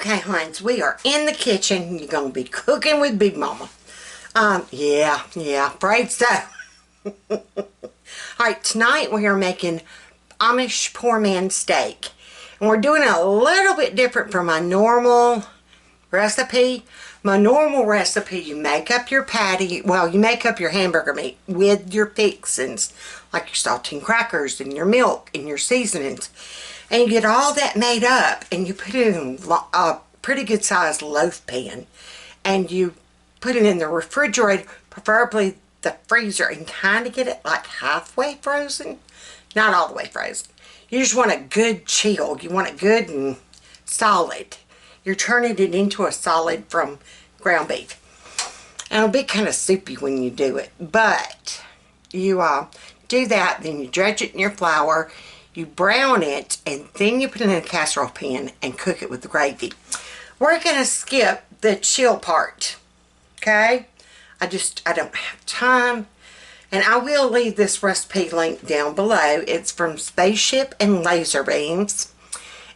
Okay, Heinz, we are in the kitchen. You're going to be cooking with Big Mama. Yeah, afraid so. Alright, tonight we are making Amish Poorman Steak. And we're doing it a little bit different from my normal recipe. My normal recipe, you make up your patty, well, you make up your hamburger meat with your fixings, like your saltine crackers and your milk and your seasonings. And you get all that made up and you put it in a pretty good sized loaf pan. And you put it in the refrigerator, preferably the freezer, and kind of get it like halfway frozen. Not all the way frozen. You just want a good chill. You want it good and solid. You're turning it into a solid from ground beef. And it'll be kind of soupy when you do it. But you do that, then you dredge it in your flour, you brown it, and then you put it in a casserole pan and cook it with the gravy. We're going to skip the chill part. Okay? I don't have time. And I will leave this recipe link down below. It's from Spaceship and Laserbeams.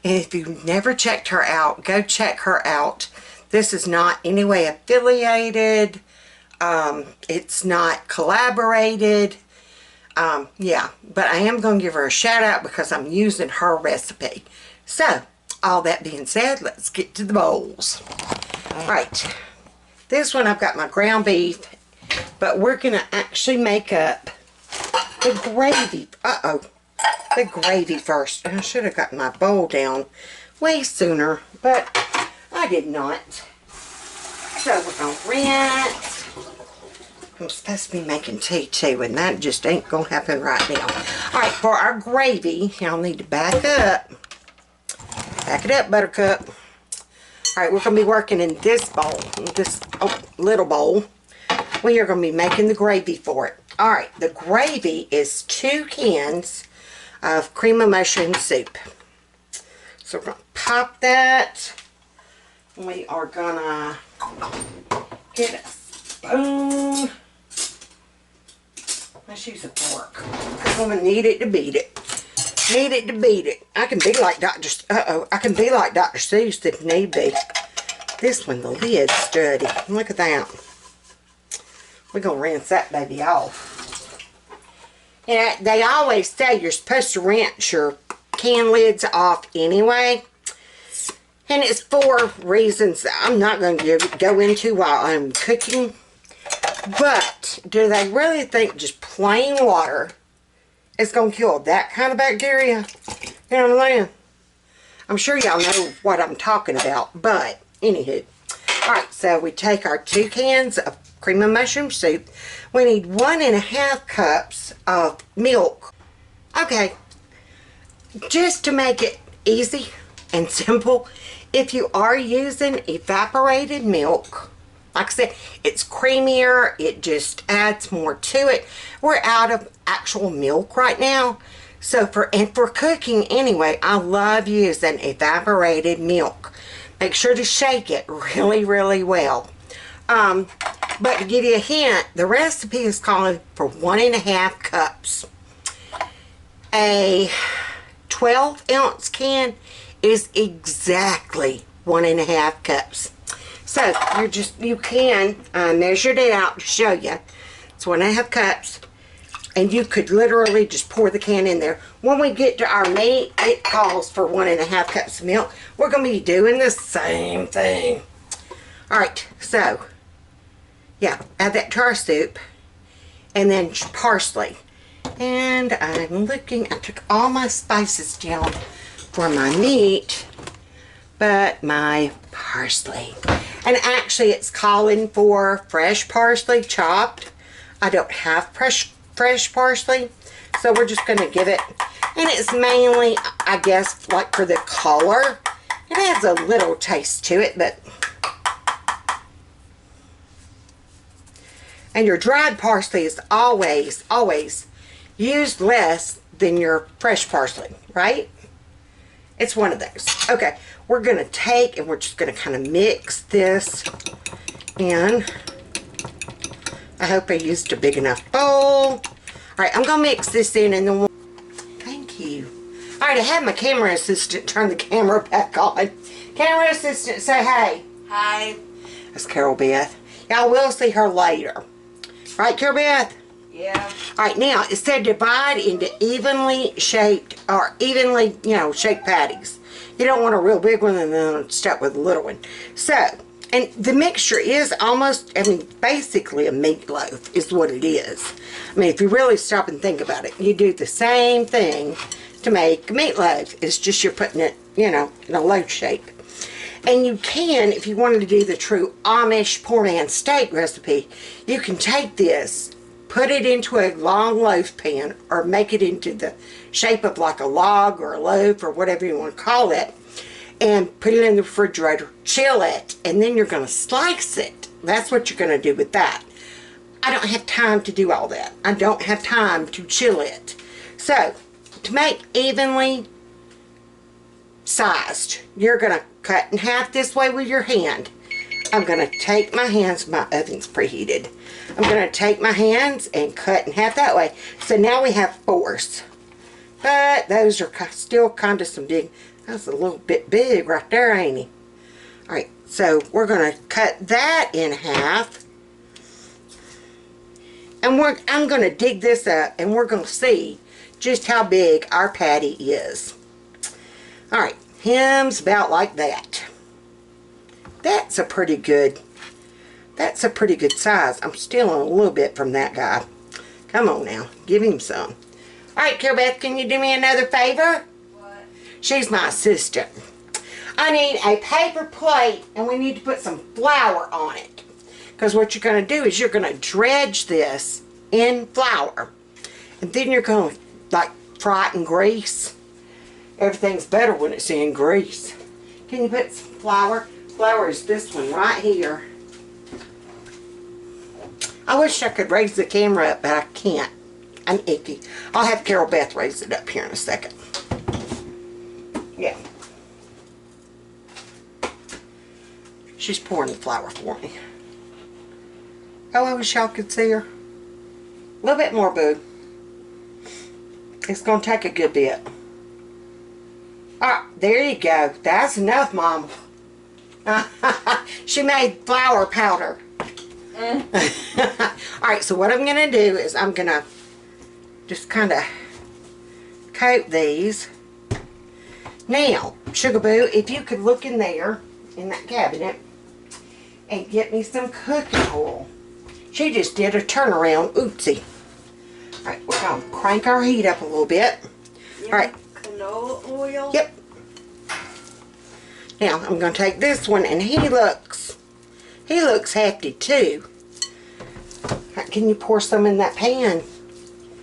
And if you've never checked her out, go check her out. This is not any way affiliated. It's not collaborated. Yeah, but I am going to give her a shout out because I'm using her recipe. So, all that being said, let's get to the bowls. Right. This one I've got my ground beef, but we're going to actually make up the gravy. The gravy first. And I should have gotten my bowl down way sooner, but I did not. So we're going to rinse. I'm supposed to be making tea too, and that just ain't going to happen right now. Alright, for our gravy, y'all need to back up. Back it up, Buttercup. Alright, we're going to be working in this bowl, this little bowl. We are going to be making the gravy for it. Alright, the gravy is 2 cans of cream of mushroom soup. So we're going to pop that. We are going to get a spoon. Let's use a fork. I'm going to need it to beat it. Need it to beat it. I can be like I can be like Dr. Seuss if need be. This one, the lid's sturdy. Look at that. We're going to rinse that baby off. And they always say you're supposed to rinse your can lids off anyway. And it's for reasons that I'm not going to go into while I'm cooking. But do they really think just plain water is going to kill that kind of bacteria? You know what I'm saying? I'm sure y'all know what I'm talking about. But, anywho. Alright, so we take our 2 cans of cream of mushroom soup. We need 1.5 cups of milk. Okay, just to make it easy and simple, if you are using evaporated milk, like I said, it's creamier, it just adds more to it. We're out of actual milk right now. So for cooking anyway, I love using evaporated milk. Make sure to shake it really, really well. But to give you a hint, the recipe is calling for 1.5 cups. A 12-ounce can is exactly 1.5 cups. So you can measure it out to show you. It's 1.5 cups. And you could literally just pour the can in there. When we get to our meat, it calls for 1.5 cups of milk. We're going to be doing the same thing. Alright, so, yeah, add that to our soup. And then parsley. And I'm looking, I took all my spices down for my meat. But my parsley. And actually, it's calling for fresh parsley chopped. I don't have fresh parsley, so we're just going to give it, and it's mainly, I guess, like for the color. It has a little taste to it, but, and your dried parsley is always used less than your fresh parsley, right? It's one of those. Okay, we're going to take, and we're just going to kind of mix this in. I hope I used a big enough bowl. Alright, I'm going to mix this in and then thank you. Alright, I had my camera assistant turn the camera back on. Camera assistant, say hey. Hi. That's Carol Beth. Y'all will see her later. Right, Carol Beth? Yeah. Alright, now it said divide into evenly shaped, or evenly, shaped patties. You don't want a real big one and then stuck with a little one. So, and the mixture is almost, basically a meatloaf is what it is. If you really stop and think about it, you do the same thing to make meatloaf. It's just you're putting it, in a loaf shape. And you can, if you wanted to do the true Amish Poorman Steak recipe, you can take this, put it into a long loaf pan, or make it into the shape of like a log or a loaf or whatever you want to call it, and put it in the refrigerator, chill it, and then you're going to slice it. That's what you're going to do with that. I don't have time to do all that. I don't have time to chill it. So, to make evenly sized, you're going to cut in half this way with your hand. I'm going to take my hands, my oven's preheated. I'm going to take my hands and cut in half that way. So now we have 4s. But those are still kind of some big, that's a little bit big right there, ain't he? Alright, so we're going to cut that in half. And I'm going to dig this up and we're going to see just how big our patty is. Alright, him's about like that. That's a pretty good size. I'm stealing a little bit from that guy. Come on now, give him some. Alright, Carol Beth, can you do me another favor? What? She's my assistant. I need a paper plate and we need to put some flour on it. Because what you're going to do is you're going to dredge this in flour. And then you're going to fry it in grease. Everything's better when it's in grease. Can you put some flour? Flour is this one right here. I wish I could raise the camera up, but I can't. I'm icky. I'll have Carol Beth raise it up here in a second. Yeah. She's pouring the flour for me. Oh, I wish y'all could see her. A little bit more, boo. It's going to take a good bit. Alright, there you go. That's enough, Mom. She made flour powder. Alright, so what I'm going to do is I'm going to just kind of coat these. Now, Sugar Boo, if you could look in there, in that cabinet, and get me some cooking oil. She just did a turnaround. Oopsie. Alright, we're going to crank our heat up a little bit. Alright. Canola oil? Yep. Now, I'm going to take this one, and he looks hefty too. Can you pour some in that pan?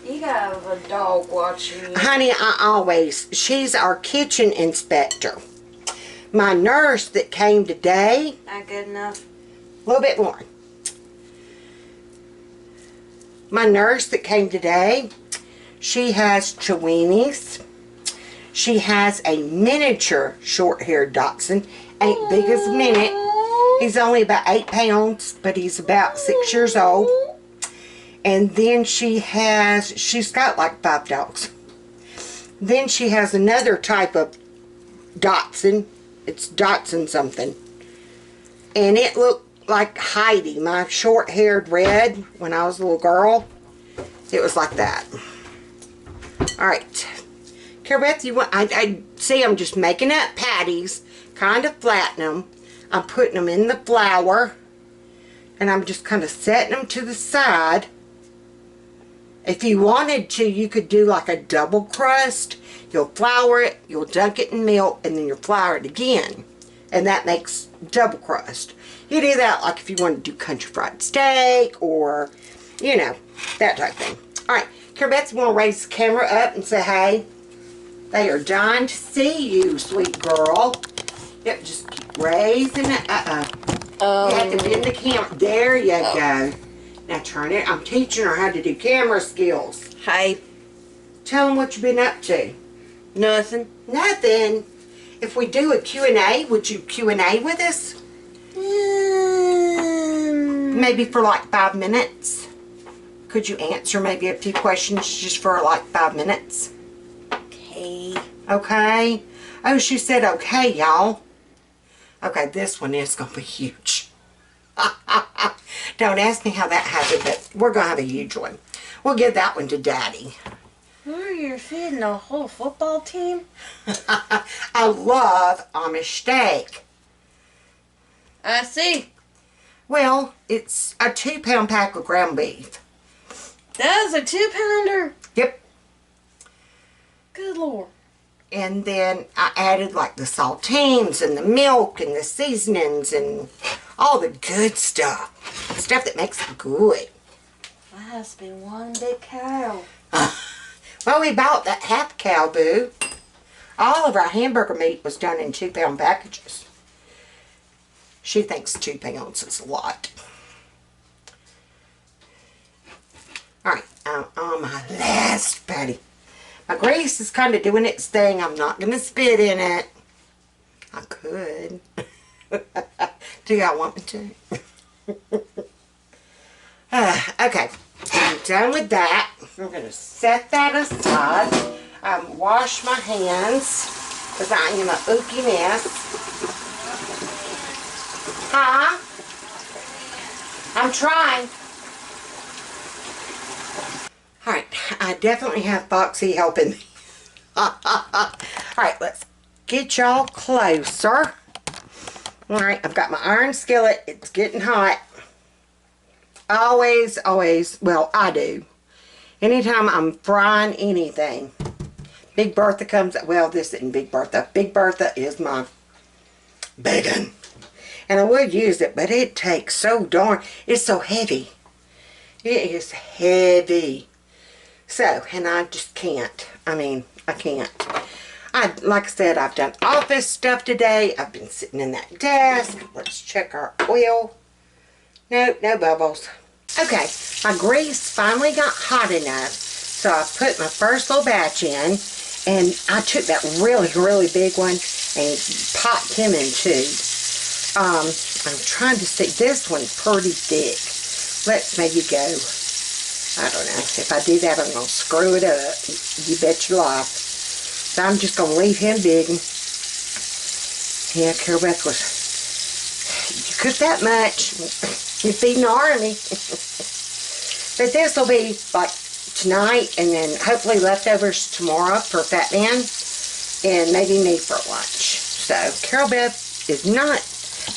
You got a dog watching you. Honey, she's our kitchen inspector. My nurse that came today. Not good enough? A little bit more. My nurse that came today, she has Chiweenies. She has a miniature short-haired dachshund. Ain't big as a minute. He's only about 8 pounds, but he's about 6 years old. And then she's got like 5 dogs. Then she has another type of dachshund. It's dachshund something. And it looked like Heidi, my short-haired red, when I was a little girl. It was like that. Alright. Carol Beth, I see I'm just making up patties, kind of flatten them. I'm putting them in the flour, and I'm just kind of setting them to the side. If you wanted to, you could do like a double crust. You'll flour it, you'll dunk it in milk, and then you'll flour it again. And that makes double crust. You do that like if you want to do country fried steak or, that type of thing. Alright, Carol Beth, you want to raise the camera up and say hey? They are dying to see you, sweet girl. Yep, just keep raising it. You have to bend the camera. There you go. Now turn it. I'm teaching her how to do camera skills. Hi. Tell them what you've been up to. Nothing. Nothing. If we do a Q&A, would you Q&A with us? Maybe for like 5 minutes. Could you answer maybe a few questions just for like 5 minutes? Okay. Okay. Oh, she said okay, y'all. Okay, this one is going to be huge. Don't ask me how that happened, but we're going to have a huge one. We'll give that one to Daddy. You're feeding a whole football team? I love Amish steak. I see. Well, it's a 2-pound pack of ground beef. That's a 2-pounder. Yep. Good Lord. And then I added like the saltines and the milk and the seasonings and all the good stuff. Stuff that makes it good. That has to be one big cow. Well, we bought that half cow, boo. All of our hamburger meat was done in 2-pound packages. She thinks 2 pounds is a lot. Alright, I'm on my last patty. My grease is kind of doing its thing. I'm not going to spit in it. I could. Do y'all want me to? Okay, I'm done with that. I'm going to set that aside. Wash my hands because I am a ookie mess. Huh? I'm trying. Alright, I definitely have Foxy helping me. Alright, let's get y'all closer. Alright, I've got my iron skillet. It's getting hot. Always, well, I do. Anytime I'm frying anything. Big Bertha comes, well, this isn't Big Bertha. Big Bertha is my bacon. And I would use it, but it takes so darn, it's so heavy. It is heavy. So, and I just can't. I mean, I can't. Like I said, I've done office stuff today. I've been sitting in that desk. Let's check our oil. Nope, no bubbles. Okay, my grease finally got hot enough. So I put my first little batch in. And I took that really, really big one and popped him in two. I'm trying to see. This one's pretty thick. Let's maybe go. I don't know. If I do that, I'm going to screw it up. You bet your life. So I'm just going to leave him big. Yeah, Carol Beth was, you cook that much, you're feeding the army. But this will be like tonight, and then hopefully leftovers tomorrow for Fat Man, and maybe me for lunch. So Carol Beth is not,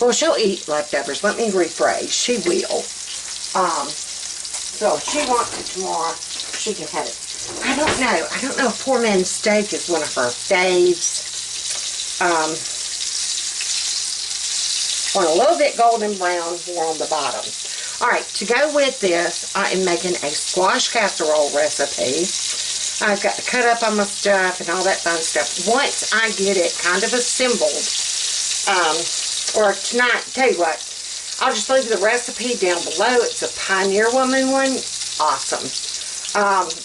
well, she'll eat leftovers. Let me rephrase. She will. So if she wants it tomorrow, she can have it. I don't know. I don't know if Poorman Steak is one of her faves. On a little bit golden brown, more on the bottom. Alright, to go with this, I am making a squash casserole recipe. I've got to cut up on my stuff and all that fun stuff. Once I get it kind of assembled, or tonight, tell you what, I'll just leave the recipe down below. It's a Pioneer Woman one. Awesome.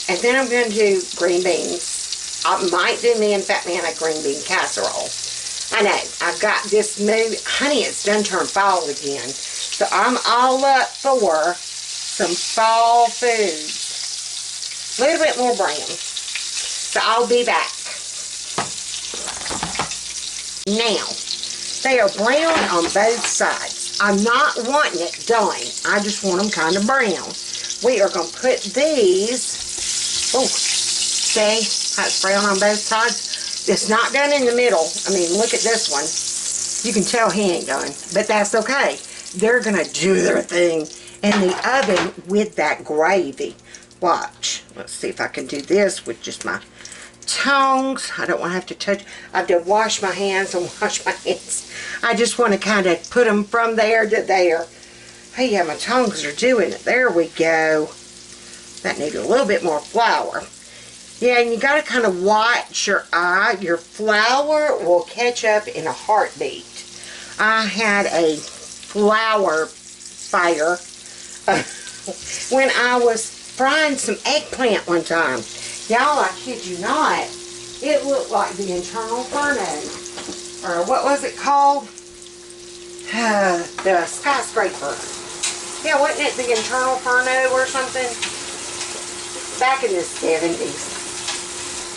And then I'm going to do green beans. I might do me and Fat Man a green bean casserole. I know, I've got this mood. Honey, it's done turned fall again. So I'm all up for some fall foods. A little bit more brown. So I'll be back. Now, they are brown on both sides. I'm not wanting it done. I just want them kind of brown. We are going to put these, oh, see how it's brown on both sides? It's not done in the middle. I mean, look at this one. You can tell he ain't done, but that's okay. They're going to do their thing in the oven with that gravy. Watch. Let's see if I can do this with just my tongs. I don't want to have to touch. I have to wash my hands and wash my hands. I just want to kind of put them from there to there. Hey, yeah, my tongs are doing it. There we go. That needs a little bit more flour. Yeah, and you got to kind of watch your eye. Your flour will catch up in a heartbeat. I had a flour fire when I was frying some eggplant one time. Y'all, I kid you not, it looked like the internal furnace. Or what was it called? The skyscraper. Yeah, wasn't it the internal furnace or something? Back in the 70s.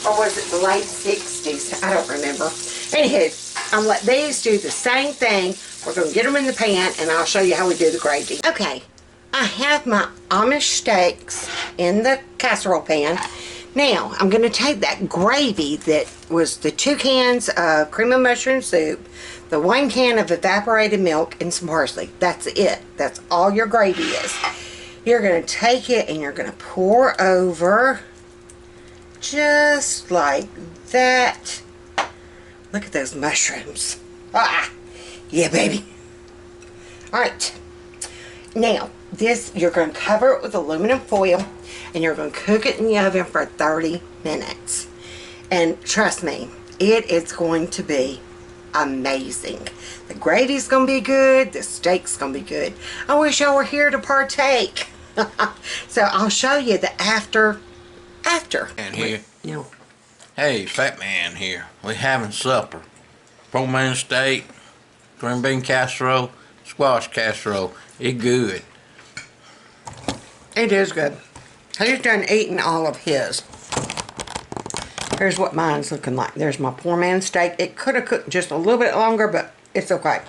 Or was it the late 60s? I don't remember. Anywho, I'll let these do the same thing. We're going to get them in the pan, and I'll show you how we do the gravy. Okay, I have my Amish steaks in the casserole pan. Now, I'm going to take that gravy that was the 2 cans of cream of mushroom soup, the 1 can of evaporated milk, and some parsley. That's it. That's all your gravy is. You're going to take it and you're going to pour over just like that. Look at those mushrooms. Ah, yeah, baby. All right. Now, this, you're going to cover it with aluminum foil, and you're going to cook it in the oven for 30 minutes. And trust me, it is going to be amazing. The gravy's going to be good. The steak's going to be good. I wish y'all were here to partake. So I'll show you the after. And here. No. Hey, Fat Man here. We having supper. Poorman steak, green bean casserole, squash casserole. It good. It is good. He's done eating all of his. Here's what mine's looking like. There's my Poorman steak. It could have cooked just a little bit longer, but it's okay.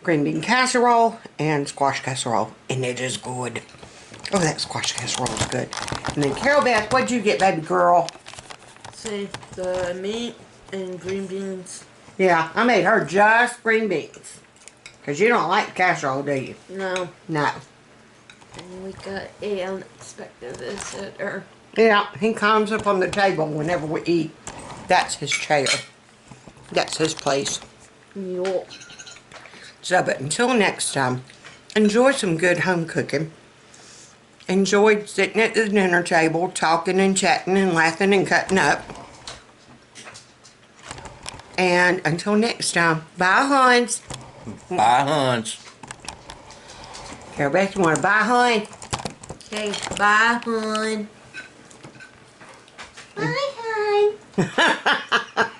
Green bean casserole and squash casserole, and it is good. Oh, that squash casserole is good. And then Carol Beth, what'd you get, baby girl? See, the meat and green beans. Yeah, I made her just green beans. Because you don't like casserole, do you? No. No. And we got a unexpected visitor. Yeah, he comes up on the table whenever we eat. That's his chair. That's his place. Yup. So, but until next time, enjoy some good home cooking. Enjoy sitting at the dinner table, talking and chatting and laughing and cutting up. And until next time, bye, Hans. Bye, Hans. Carol Beth, you want to bye, Hun? Okay, bye, hon. Bye, hon.